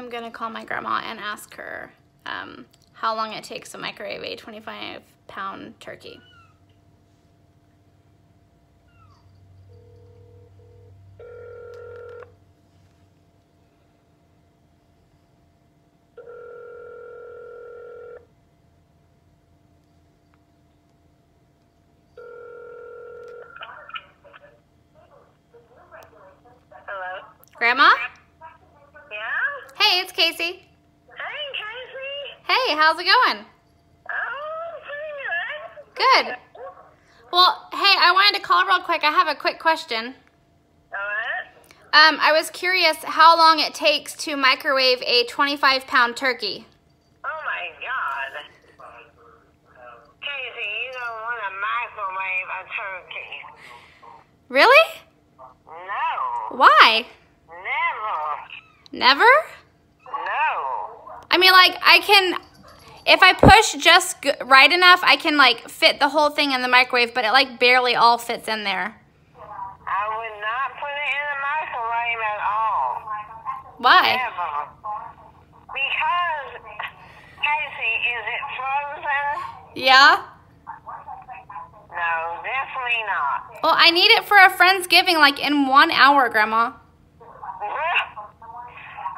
I'm gonna call my grandma and ask her how long it takes to microwave a 25-pound turkey. Hello? Grandma? Yeah? Hey, it's Casey. Hey, Casey. Hey, how's it going? Oh, pretty Good. Well, hey, I wanted to call real quick. I have a quick question. Alright. I was curious how long it takes to microwave a 25-pound turkey. Oh my God. Casey, you don't want to microwave a turkey. Really? No. Why? Never. Never? No. I mean, like, if I push just right enough, I can, like, fit the whole thing in the microwave, but it, like, barely all fits in there. I would not put it in the microwave at all. Why? Never. Because, Casey, is it frozen? Yeah? No, definitely not. Well, I need it for a Friendsgiving, like, in 1 hour, Grandma.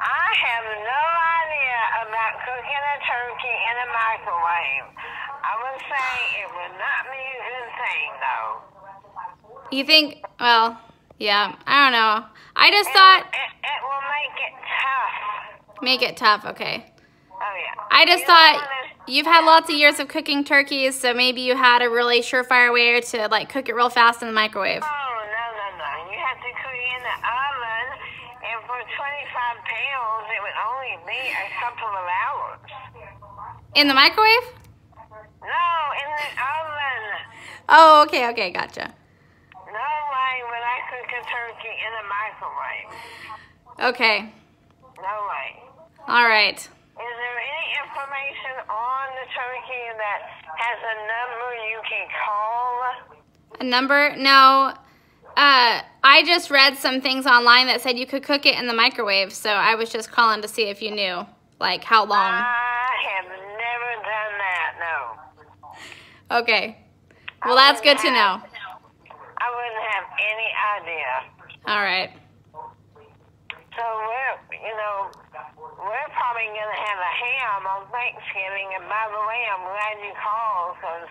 I have no idea about cooking a turkey in a microwave. I would say it would not be a good thing, though. You think, well, yeah, I don't know. I just thought, It will make it tough. make it tough, okay. Oh, yeah. I just You thought don't wanna- you've had lots of years of cooking turkeys, so maybe you had a really surefire way to, like, cook it real fast in the microwave. Oh, no. You have to cook it in the oven, and for 25 pounds, it would only be a couple of hours. In the microwave? No, in the oven. Oh, okay, gotcha. No way would I cook a turkey in a microwave. Okay, No way. all right. Is there any information on the turkey that has a number you can call? A number? No. I just read some things online that said you could cook it in the microwave, so I was just calling to see if you knew, like, how long. I have never done that, no. Okay. Well, that's good to know. I wouldn't have any idea. All right. So we're probably going to have a ham on Thanksgiving, and by the way, I'm glad you called, because